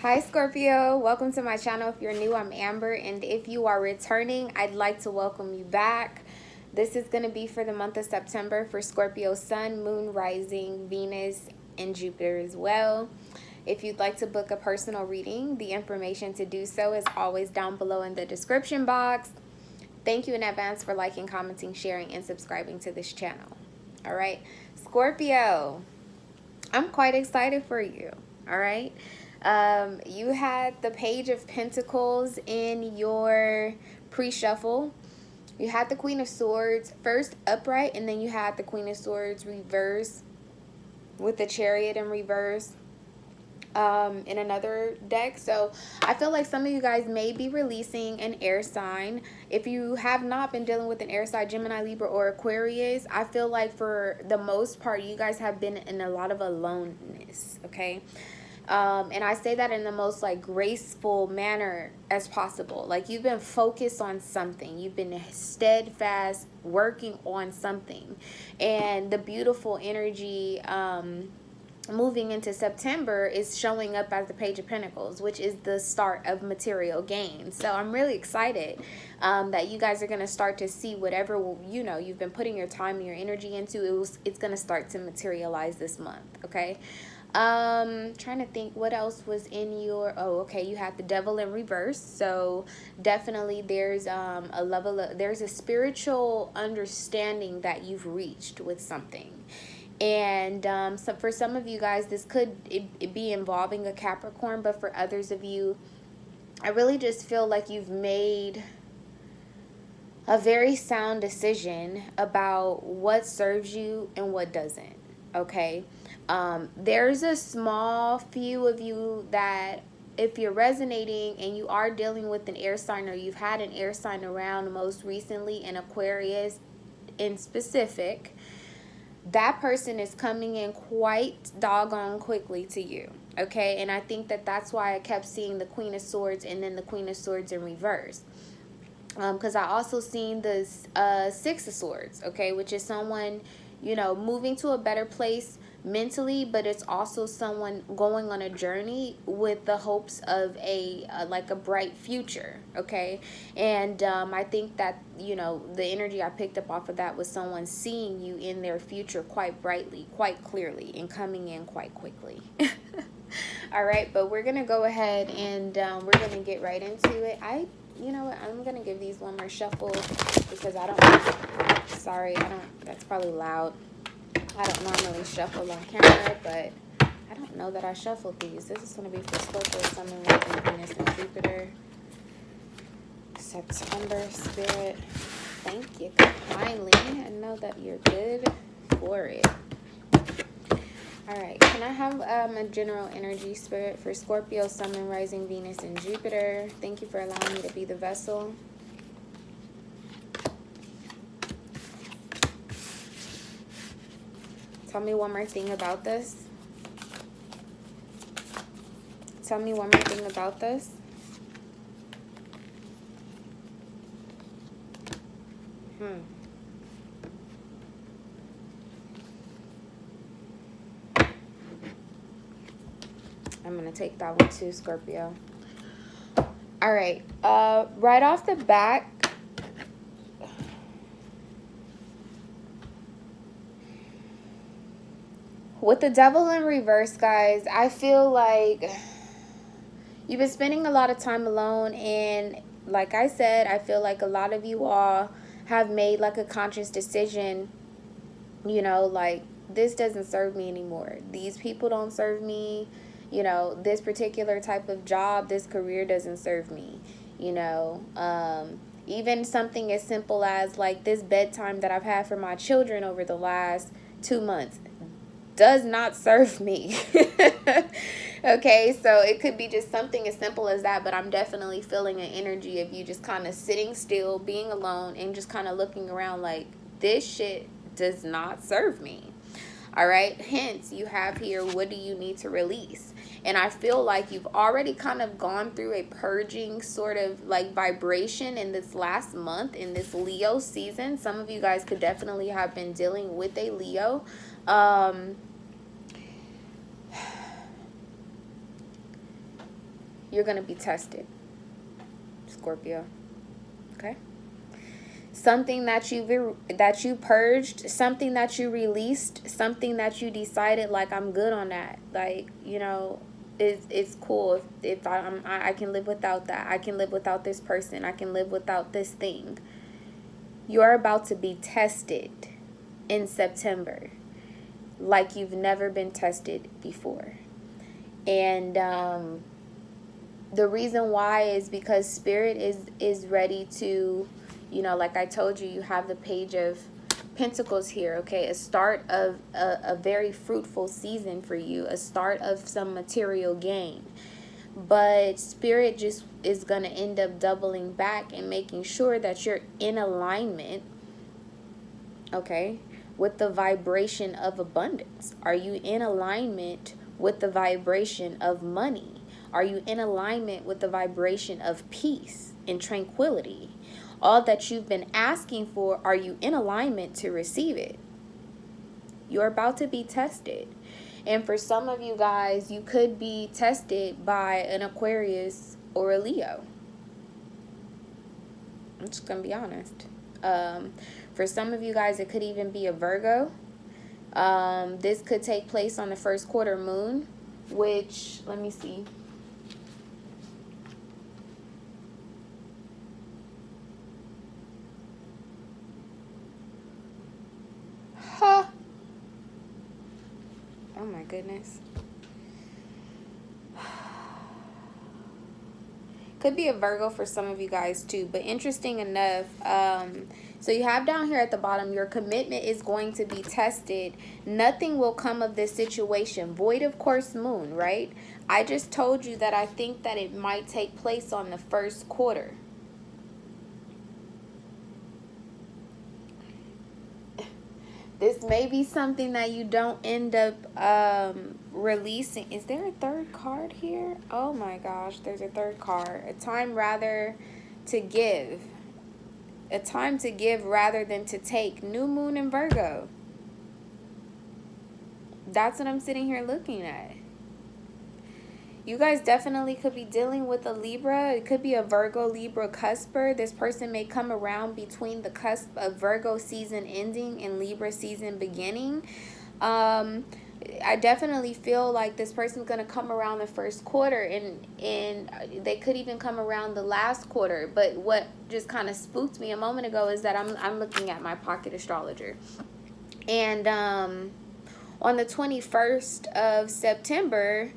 Hi Scorpio, welcome to my channel. If you're new, I'm Amber, and if you are returning, I'd like to welcome you back. This is going to be for the month of September for Scorpio Sun, Moon, Rising, Venus, and Jupiter as well. If you'd like to book a personal reading, the information to do so is always down below in the description box. Thank you in advance for liking, commenting, sharing, and subscribing to this channel. All right, Scorpio, I'm quite excited for you. All right. You had the Page of Pentacles in your pre-shuffle. You had the Queen of Swords first upright, and then you had the Queen of Swords reverse with the Chariot in reverse in another deck. So I feel like some of you guys may be releasing an air sign. If you have not been dealing with an air sign, Gemini, Libra, or Aquarius, I feel like for the most part you guys have been in a lot of aloneness. Okay. And I say that in the most like graceful manner as possible. Like you've been focused on something. You've been steadfast working on something. And the beautiful energy moving into September is showing up as the Page of Pentacles, which is the start of material gain. So I'm really excited that you guys are going to start to see whatever, you know, you've been putting your time and your energy into. It's going to start to materialize this month. Okay. Trying to think what else was in your, oh, okay, you had the Devil in reverse. So definitely there's a level of, there's a spiritual understanding that you've reached with something. And so for some of you guys, this could it be involving a Capricorn, but for others of you, I really just feel like you've made a very sound decision about what serves you and what doesn't. Okay. There's a small few of you that if you're resonating and you are dealing with an air sign, or you've had an air sign around most recently, an Aquarius in specific, that person is coming in quite doggone quickly to you. Okay. And I think that that's why I kept seeing the Queen of Swords and then the Queen of Swords in reverse. Because I also seen this Six of Swords, okay, which is someone, you know, moving to a better place mentally, but it's also someone going on a journey with the hopes of like a bright future. Okay. And I think that, you know, the energy I picked up off of that was someone seeing you in their future quite brightly, quite clearly, and coming in quite quickly. All right, but we're gonna go ahead and we're gonna get right into it. You know what, I'm gonna give these one more shuffle because that's probably loud. I don't normally shuffle on camera, but I don't know that I shuffled these. This is going to be for Scorpio, Sun, Moon, Rising, Venus, and Jupiter. September, Spirit. Thank you kindly. I know that you're good for it. All right. Can I have a general energy, Spirit, for Scorpio, Sun, Moon, Rising, Venus, and Jupiter? Thank you for allowing me to be the vessel. Tell me one more thing about this. Tell me one more thing about this. I'm going to take that one too, Scorpio. All right. Right off the bat, with the Devil in reverse, guys, I feel like you've been spending a lot of time alone. And like I said, I feel like a lot of you all have made like a conscious decision, you know, like this doesn't serve me anymore. These people don't serve me. You know, this particular type of job, this career doesn't serve me. You know, even something as simple as like this bedtime that I've had for my children over the last 2 months does not serve me. Okay, so it could be just something as simple as that, but I'm definitely feeling an energy of you just kind of sitting still, being alone, and just kind of looking around like this shit does not serve me. All right, hence you have here, what do you need to release? And I feel like you've already kind of gone through a purging sort of like vibration in this last month, in this Leo season. Some of you guys could definitely have been dealing with a Leo. You're going to be tested, Scorpio. Okay? Something that you purged, something that you released, something that you decided, like, I'm good on that. Like, you know, it's cool if I can live without that. I can live without this person. I can live without this thing. You're about to be tested in September like you've never been tested before. And the reason why is because Spirit is ready to, you know, like I told you, you have the Page of Pentacles here, okay? A start of a very fruitful season for you, a start of some material gain. But Spirit just is going to end up doubling back and making sure that you're in alignment, okay, with the vibration of abundance. Are you in alignment with the vibration of money? Are you in alignment with the vibration of peace and tranquility? All that you've been asking for, are you in alignment to receive it? You're about to be tested. And for some of you guys, you could be tested by an Aquarius or a Leo. I'm just going to be honest. For some of you guys, it could even be a Virgo. This could take place on the first quarter moon, which, let me see. Huh. Oh my goodness. Could be a Virgo for some of you guys too. But interesting enough, so you have down here at the bottom, your commitment is going to be tested. Nothing will come of this situation. Void of course moon, right? I just told you that I think that it might take place on the first quarter. This may be something that you don't end up releasing. Is there a third card here? Oh my gosh, there's a third card. A time rather to give. A time to give rather than to take. New moon in Virgo. That's what I'm sitting here looking at. You guys definitely could be dealing with a Libra. It could be a Virgo, Libra cusper. This person may come around between the cusp of Virgo season ending and Libra season beginning. I definitely feel like this person's going to come around the first quarter, and they could even come around the last quarter. But what just kind of spooked me a moment ago is that I'm looking at my pocket astrologer. And on the 21st of September,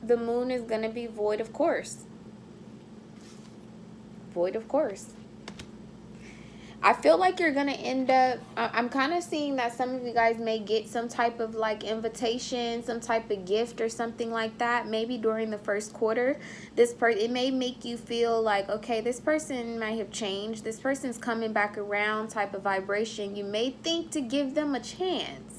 the moon is going to be void of course. Void of course. I feel like you're going to end up, I'm kind of seeing that some of you guys may get some type of like invitation, some type of gift or something like that. Maybe during the first quarter, it may make you feel like, okay, this person might have changed. This person's coming back around type of vibration. You may think to give them a chance.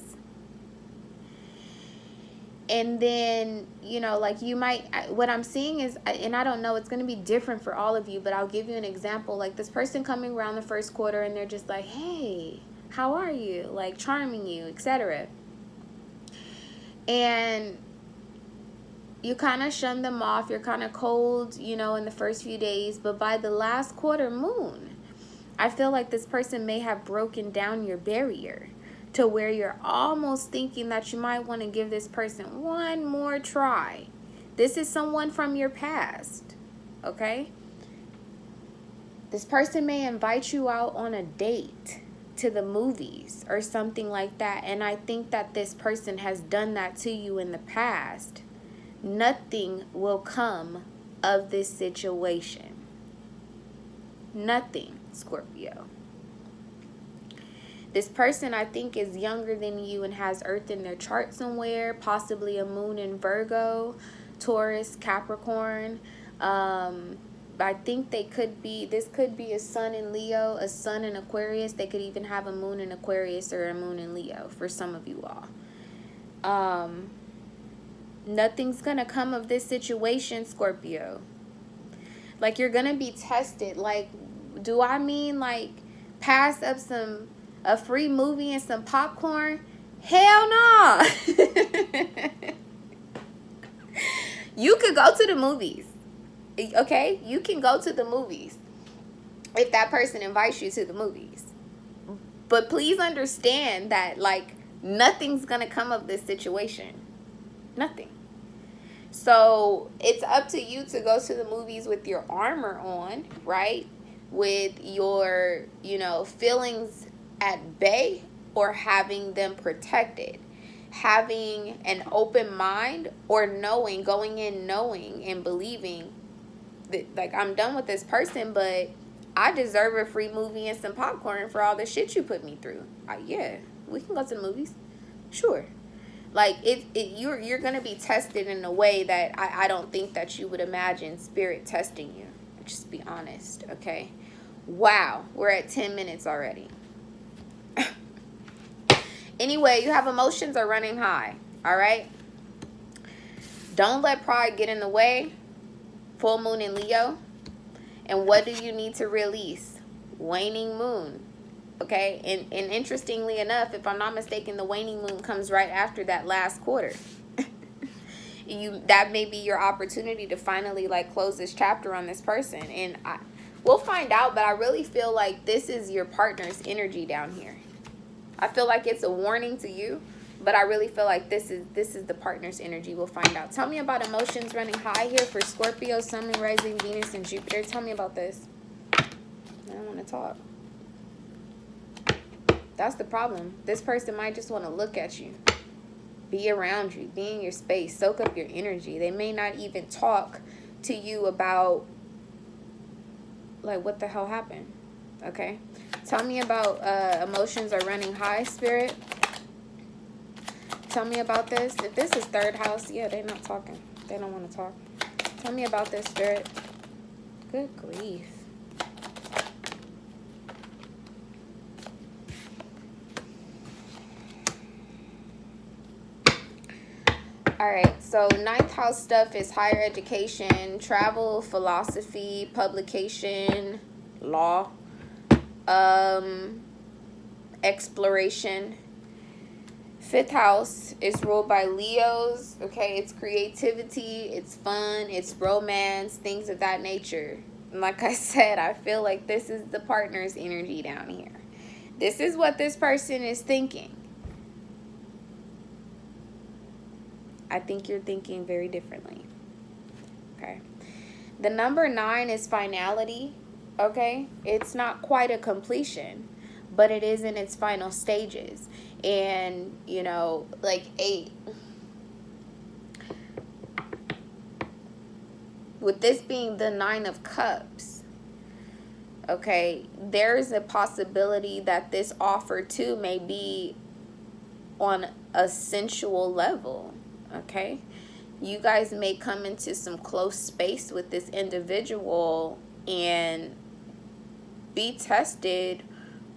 And then, you know, like you might, what I'm seeing is, and I don't know, it's going to be different for all of you, but I'll give you an example. Like this person coming around the first quarter and they're just like, hey, how are you? Like charming you, etc. And you kind of shun them off. You're kind of cold, you know, in the first few days. But by the last quarter moon, I feel like this person may have broken down your barrier, to where you're almost thinking that you might want to give this person one more try. This is someone from your past, okay? This person may invite you out on a date to the movies or something like that. And I think that this person has done that to you in the past. Nothing will come of this situation. Nothing, Scorpio. This person, I think, is younger than you and has Earth in their chart somewhere, possibly a moon in Virgo, Taurus, Capricorn. I think this could be a sun in Leo, a sun in Aquarius. They could even have a moon in Aquarius or a moon in Leo for some of you all. Nothing's going to come of this situation, Scorpio. Like, you're going to be tested. Like, do I mean, like, pass up a free movie and some popcorn? Hell no. You could go to the movies. Okay? You can go to the movies if that person invites you to the movies. But please understand that, like, nothing's going to come of this situation. Nothing. So it's up to you to go to the movies with your armor on, right? With your, feelings at bay, or having them protected. Having an open mind, or going in knowing and believing that, like, I'm done with this person, but I deserve a free movie and some popcorn for all the shit you put me through. Yeah, we can go to the movies. Sure. Like, you're going to be tested in a way that I don't think that you would imagine spirit testing you. Just be honest, okay? Wow, we're at 10 minutes already. Anyway, you have emotions are running high, all right? Don't let pride get in the way. Full moon in Leo. And what do you need to release? Waning moon. Okay, and interestingly enough, if I'm not mistaken, the waning moon comes right after that last quarter. That may be your opportunity to finally, like, close this chapter on this person. And we'll find out, but I really feel like this is your partner's energy down here. I feel like it's a warning to you, but I really feel like this is the partner's energy. We'll find out. Tell me about emotions running high here for Scorpio, Sun, Moon, Rising, Venus, and Jupiter. Tell me about this. I don't want to talk. That's the problem. This person might just want to look at you, be around you, be in your space, soak up your energy. They may not even talk to you about, like, what the hell happened. Okay? Tell me about emotions are running high, Spirit. Tell me about this. If this is third house, yeah, they're not talking. They don't want to talk. Tell me about this, Spirit. Good grief. All right, so ninth house stuff is higher education, travel, philosophy, publication, law, exploration. Fifth house is ruled by Leos. Okay, it's creativity, it's fun, it's romance, things of that nature. And like I said, I feel like this is the partner's energy down here. This is what this person is thinking. I think you're thinking very differently. Okay. The number 9 is finality. Okay. It's not quite a completion, but it is in its final stages. And, like 8. With this being the 9 of Cups, okay, there's a possibility that this offer too may be on a sensual level. Okay, you guys may come into some close space with this individual and be tested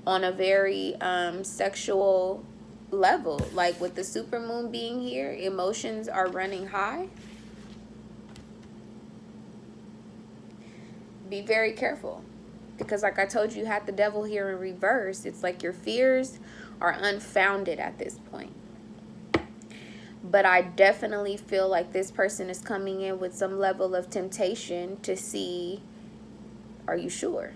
on a very sexual level. Like with the supermoon being here, emotions are running high. Be very careful, because like I told you, you had the devil here in reverse. It's like your fears are unfounded at this point. But I definitely feel like this person is coming in with some level of temptation to see, are you sure?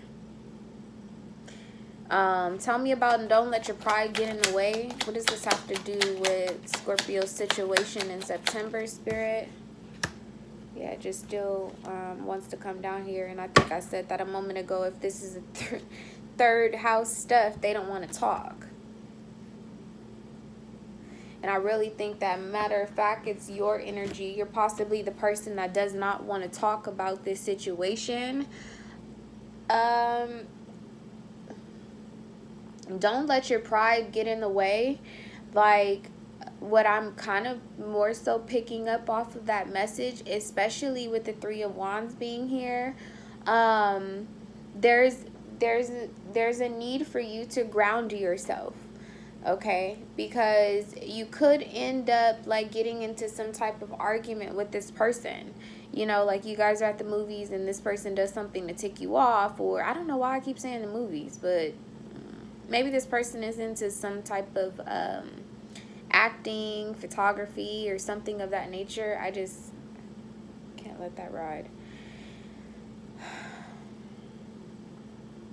Tell me about and don't let your pride get in the way. What does this have to do with Scorpio's situation in September, Spirit? Yeah, it just still wants to come down here. And I think I said that a moment ago. If this is a third house stuff, they don't want to talk. And I really think that, matter of fact, it's your energy. You're possibly the person that does not want to talk about this situation. Don't let your pride get in the way. Like, what I'm kind of more so picking up off of that message, especially with the 3 of Wands being here, there's a need for you to ground yourself. Okay, because you could end up like getting into some type of argument with this person. Like you guys are at the movies and this person does something to tick you off, or I don't know why I keep saying the movies, but maybe this person is into some type of acting, photography, or something of that nature. let that ride.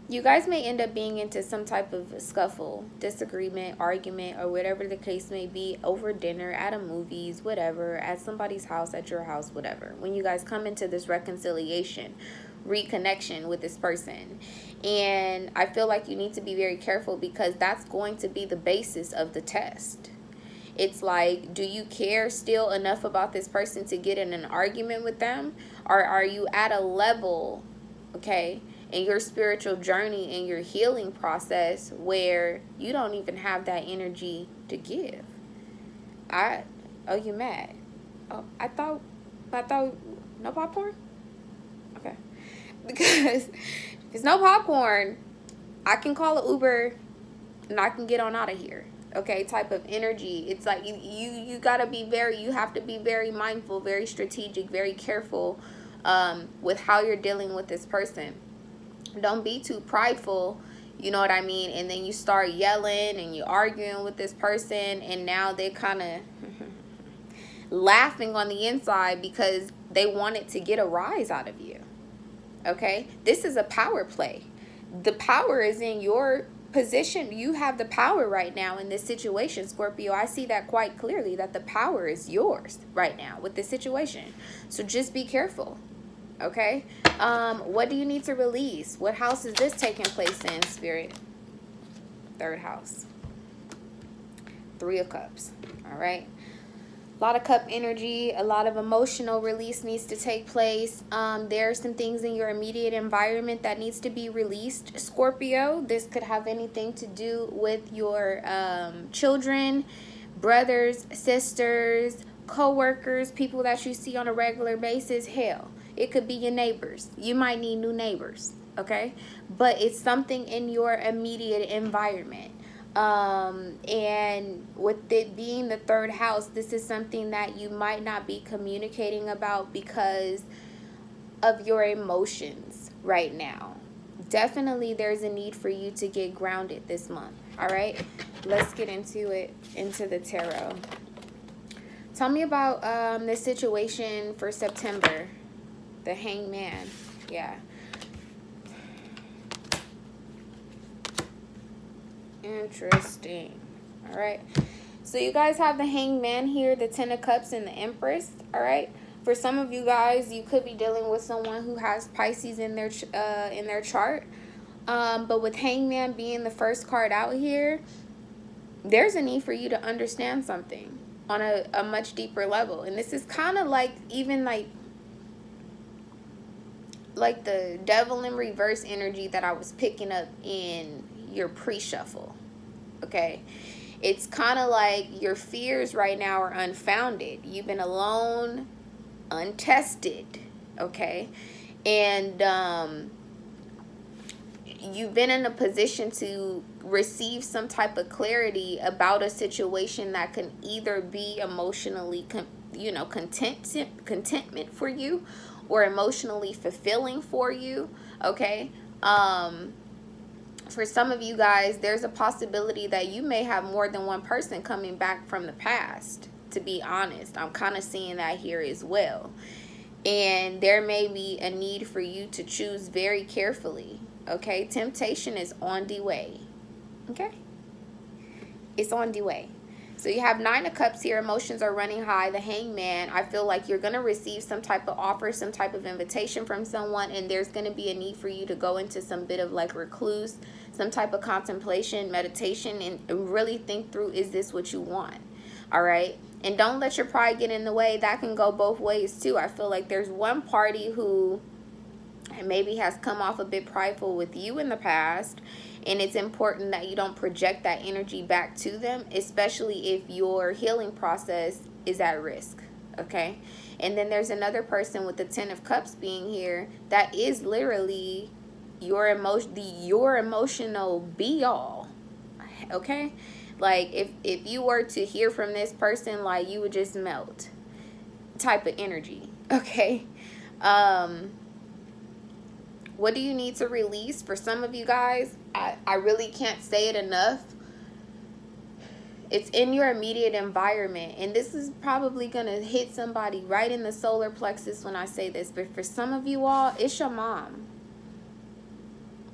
You guys may end up being into some type of scuffle, disagreement, argument, or whatever the case may be, over dinner, at a movies, whatever, at somebody's house, at your house, whatever. When you guys come into this reconciliation, reconnection with this person. And I feel like you need to be very careful, because that's going to be the basis of the test. It's like, do you care still enough about this person to get in an argument with them? Or are you at a level, okay, in your spiritual journey and your healing process where you don't even have that energy to give? Oh, you mad? Oh, I thought no popcorn? Okay. Because if it's no popcorn, I can call an Uber and I can get on out of here. Okay, type of energy. It's like you gotta be you have to be very mindful, very strategic, very careful with how you're dealing with this person. Don't be too prideful, you know what I mean? And then you start yelling and you arguing with this person, and now they're kind of laughing on the inside because they wanted to get a rise out of you. Okay? This is a power play. The power is in your position. You have the power right now in this situation, Scorpio. I see that quite clearly, that the power is yours right now with this situation. So just be careful. Okay? What do you need to release? What house is this taking place in, Spirit? Third house. 3 of Cups. All right? A lot of cup energy, a lot of emotional release needs to take place. There are some things in your immediate environment that needs to be released, Scorpio. This could have anything to do with your children, brothers, sisters, co-workers, people that you see on a regular basis. Hell, it could be your neighbors. You might need new neighbors, okay? But it's something in your immediate environment. And with it being the 3rd house, this is something that you might not be communicating about because of your emotions right now. Definitely there's a need for you to get grounded this month. All right, let's get into it, into the tarot. Tell me about the situation for September. The Hangman. Yeah. Interesting. All right. So you guys have the Hangman here, the 10 of Cups, and the Empress. All right. For some of you guys, you could be dealing with someone who has Pisces in their chart. But with Hangman being the first card out here, there's a need for you to understand something on a much deeper level. And this is kind of like, even like the devil in reverse energy that I was picking up in your pre-shuffle. Okay, it's kind of like your fears right now are unfounded. You've been alone, untested, okay, and you've been in a position to receive some type of clarity about a situation that can either be emotionally contentment for you, or emotionally fulfilling for you. Okay, for some of you guys, there's a possibility that you may have more than one person coming back from the past, to be honest. I'm kind of seeing that here as well. And there may be a need for you to choose very carefully. Okay, temptation is on the way. Okay, it's on the way. So you have 9 of Cups here. Emotions are running high. The Hangman, I feel like you're going to receive some type of offer, some type of invitation from someone, and there's going to be a need for you to go into some bit of like recluse, some type of contemplation, meditation, and really think through, is this what you want? All right? And don't let your pride get in the way. That can go both ways too. I feel like there's one party who maybe has come off a bit prideful with you in the past, and it's important that you don't project that energy back to them, especially if your healing process is at risk. Okay, and then there's another person with the 10 of Cups being here that is literally your emotional be all. Okay, like if you were to hear from this person, like you would just melt type of energy. Okay, what do you need to release? For some of you guys, I really can't say it enough. It's in your immediate environment. And this is probably going to hit somebody right in the solar plexus when I say this. But for some of you all, it's your mom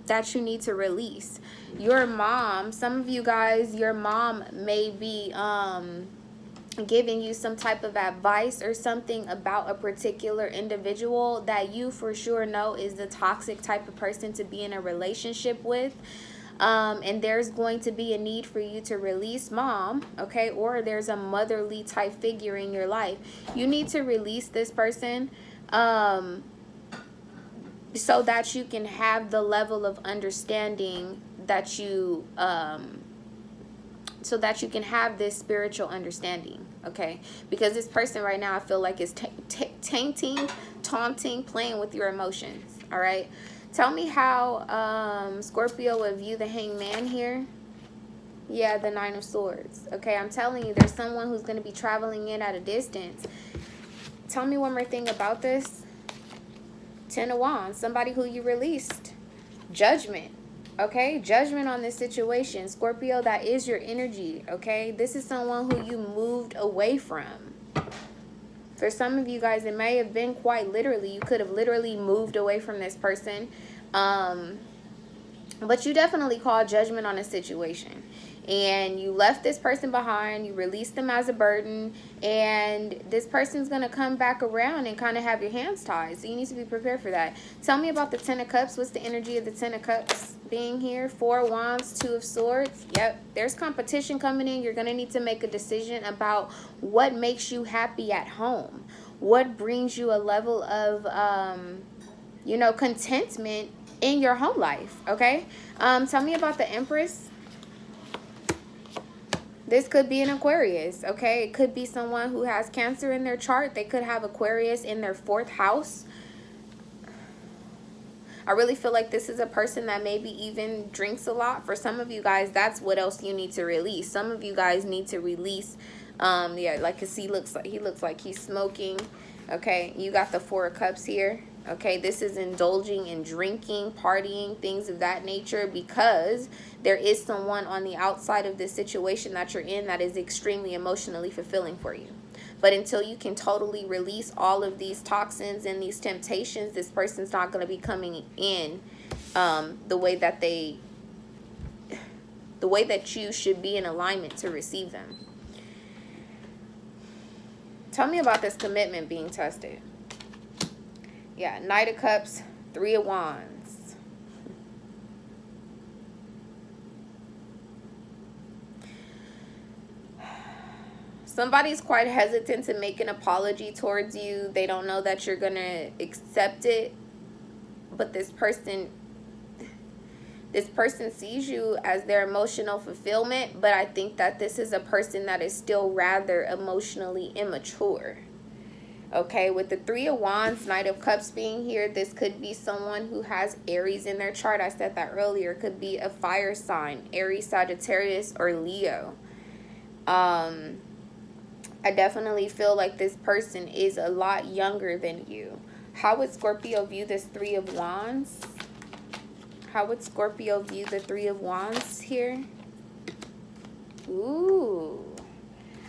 that you need to release. Your mom, some of you guys, your mom may be giving you some type of advice or something about a particular individual that you for sure know is the toxic type of person to be in a relationship with. And there's going to be a need for you to release mom, okay? Or there's a motherly type figure in your life. You need to release this person so that you can have the level of understanding that you, so that you can have this spiritual understanding, okay? Because this person right now, I feel like is taunting, playing with your emotions, all right? Tell me how Scorpio would view the Hangman here. Yeah, the Nine of Swords. Okay, I'm telling you, there's someone who's going to be traveling in at a distance. Tell me one more thing about this. Ten of Wands. Somebody who you released. Judgment. Okay, judgment on this situation. Scorpio, that is your energy. Okay, this is someone who you moved away from. For some of you guys, it may have been quite literally. You could have literally moved away from this person. But you definitely called judgment on a situation. And you left this person behind. You released them as a burden. And this person's going to come back around and kind of have your hands tied. So you need to be prepared for that. Tell me about the Ten of Cups. What's the energy of the Ten of Cups being here? Four of Wands, Two of Swords. Yep. There's competition coming in. You're going to need to make a decision about what makes you happy at home. What brings you a level of, you know, contentment in your home life. Okay. Tell me about the Empress. This could be an Aquarius, okay? It could be someone who has Cancer in their chart. They could have Aquarius in their 4th house. I really feel like this is a person that maybe even drinks a lot. For some of you guys, that's what else you need to release. Some of you guys need to release, yeah, like, cause he looks like he's smoking, okay? You got the Four of Cups here. Okay, this is indulging in drinking, partying, things of that nature, because there is someone on the outside of this situation that you're in that is extremely emotionally fulfilling for you. But until you can totally release all of these toxins and these temptations, this person's not going to be coming in the way that you should be in alignment to receive them. Tell me about this commitment being tested. Yeah, Knight of Cups, Three of Wands. Somebody's quite hesitant to make an apology towards you. They don't know that you're going to accept it. But this person sees you as their emotional fulfillment. But I think that this is a person that is still rather emotionally immature. Okay, with the Three of Wands, Knight of Cups being here, this could be someone who has Aries in their chart. I said that earlier. It could be a fire sign, Aries, Sagittarius, or Leo. I definitely feel like this person is a lot younger than you. How would Scorpio view this Three of Wands? How would Scorpio view the Three of Wands here? Ooh.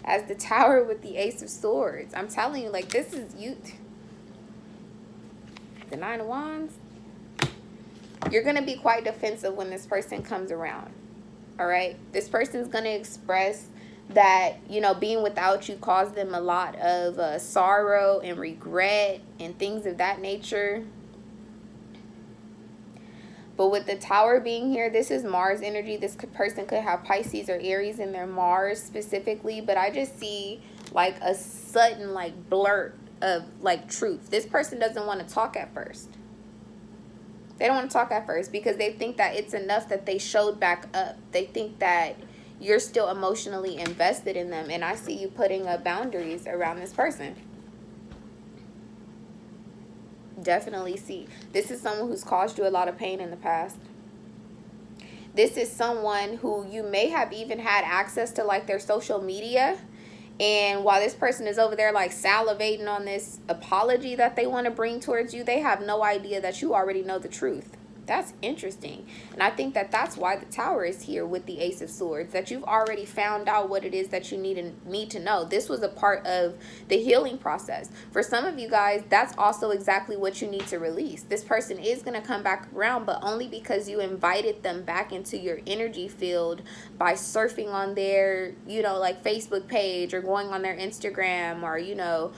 As the Tower with the Ace of Swords. I'm telling you, like, this is you. The Nine of Wands. You're going to be quite defensive when this person comes around. All right? This person's going to express that, you know, being without you caused them a lot of sorrow and regret and things of that nature. But with the Tower being here, this is Mars energy. This person could have Pisces or Aries in their Mars specifically. But I just see like a sudden like blurt of like truth. This person doesn't want to talk at first. They don't want to talk at first because they think that it's enough that they showed back up. They think that you're still emotionally invested in them. And I see you putting up boundaries around this person. Definitely see. This is someone who's caused you a lot of pain in the past. This is someone who you may have even had access to like their social media. And while this person is over there like salivating on this apology that they want to bring towards you, they have no idea that you already know the truth. That's interesting. And I think that that's why the Tower is here with the Ace of Swords, that you've already found out what it is that you need to know. This was a part of the healing process. For some of you guys, that's also exactly what you need to release. This person is going to come back around, but only because you invited them back into your energy field by surfing on their, you know, like Facebook page, or going on their Instagram, or, you know,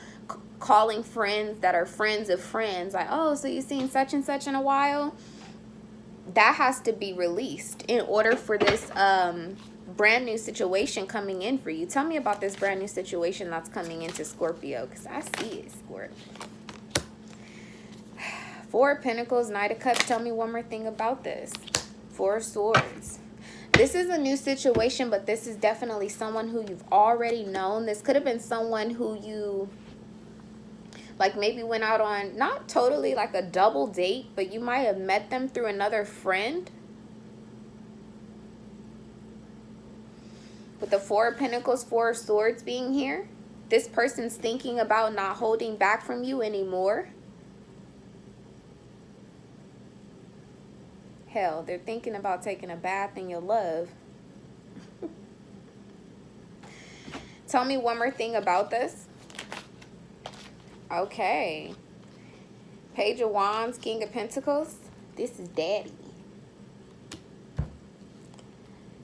calling friends that are friends of friends, like, oh, so you've seen such and such in a while. That has to be released in order for this brand new situation coming in for you. Tell me about this brand new situation that's coming into Scorpio, because I see it, Scorpio. Four of Pentacles, Knight of Cups. Tell me one more thing about this. Four of Swords. This is a new situation, but this is definitely someone who you've already known. This could have been someone who you, like, maybe went out on, not totally like a double date, but you might have met them through another friend. With the Four of Pentacles, Four of Swords being here, this person's thinking about not holding back from you anymore. Hell, they're thinking about taking a bath in your love. Tell me one more thing about this. Okay. Page of Wands, King of Pentacles. This is daddy.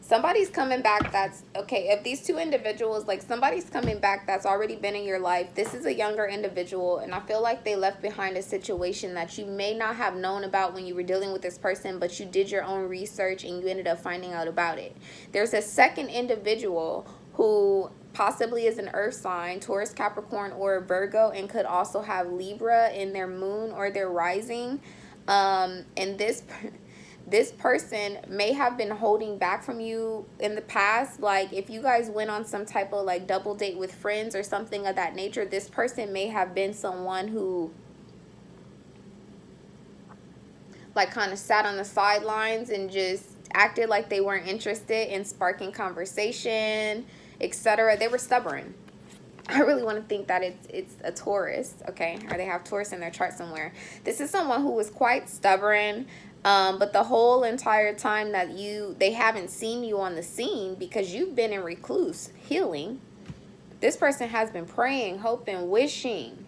Somebody's coming back that's, okay, if these two individuals, like, somebody's coming back that's already been in your life. This is a younger individual, and I feel like they left behind a situation that you may not have known about when you were dealing with this person, but you did your own research and you ended up finding out about it. There's a second individual who possibly is an earth sign, Taurus, Capricorn, or Virgo, and could also have Libra in their moon or their rising. And this person may have been holding back from you in the past. Like, if you guys went on some type of like double date with friends or something of that nature, this person may have been someone who like kind of sat on the sidelines and just acted like they weren't interested in sparking conversation, etc. They were stubborn. I really want to think that it's a Taurus, okay? Or they have Taurus in their chart somewhere. This is someone who was quite stubborn, but the whole entire time that they haven't seen you on the scene because you've been in recluse healing. This person has been praying, hoping, wishing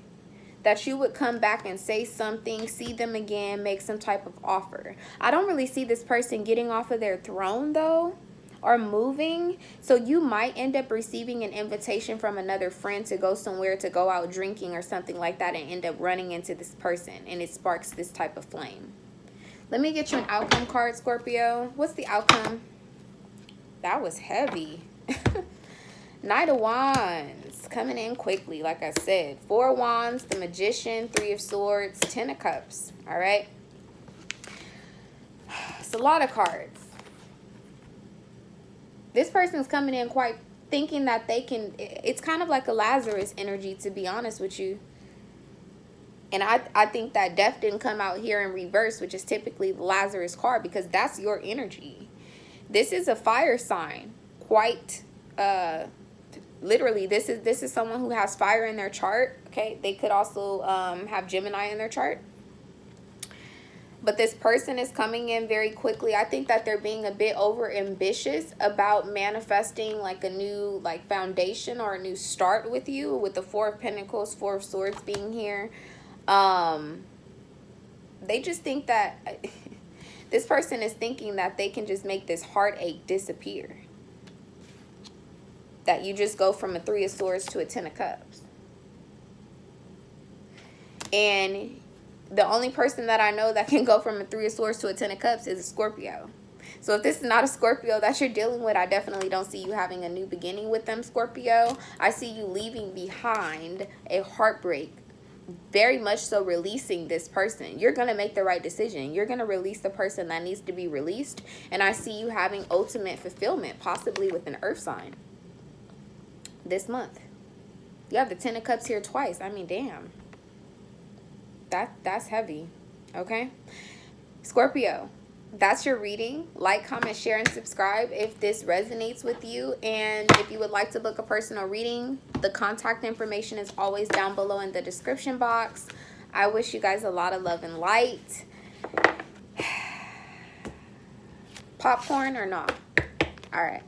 that you would come back and say something, see them again, make some type of offer. I don't really see this person getting off of their throne though, or moving. So you might end up receiving an invitation from another friend to go somewhere, to go out drinking or something like that, and end up running into this person, and it sparks this type of flame. Let me get you an outcome card, Scorpio. What's the outcome? That was heavy. Knight of Wands coming in quickly, like I said. Four of Wands, the Magician, Three of Swords, Ten of Cups. All right. It's a lot of cards. This person's coming in quite thinking that they can, it's kind of like a Lazarus energy, to be honest with you. And I think that death didn't come out here in reverse, which is typically the Lazarus card, because that's your energy. This is a fire sign. Quite literally, this is someone who has fire in their chart. Okay, they could also have Gemini in their chart. But this person is coming in very quickly. I think that they're being a bit over ambitious about manifesting like a new like foundation or a new start with you, with the Four of Pentacles, Four of Swords being here. They just think that this person is thinking that they can just make this heartache disappear. That you just go from a Three of Swords to a Ten of Cups. And the only person that I know that can go from a Three of Swords to a Ten of Cups is a Scorpio. So if this is not a Scorpio that you're dealing with, I definitely don't see you having a new beginning with them, Scorpio. I see you leaving behind a heartbreak. Very much so releasing this person. You're going to make the right decision. You're going to release the person that needs to be released. And I see you having ultimate fulfillment, possibly with an earth sign this month. You have the Ten of Cups here twice. I mean, damn. That's heavy. Okay, Scorpio, that's your reading. Like, comment, share, and subscribe if this resonates with you. And if you would like to book a personal reading, the contact information is always down below in the description box. I wish you guys a lot of love and light. Popcorn or not? All right.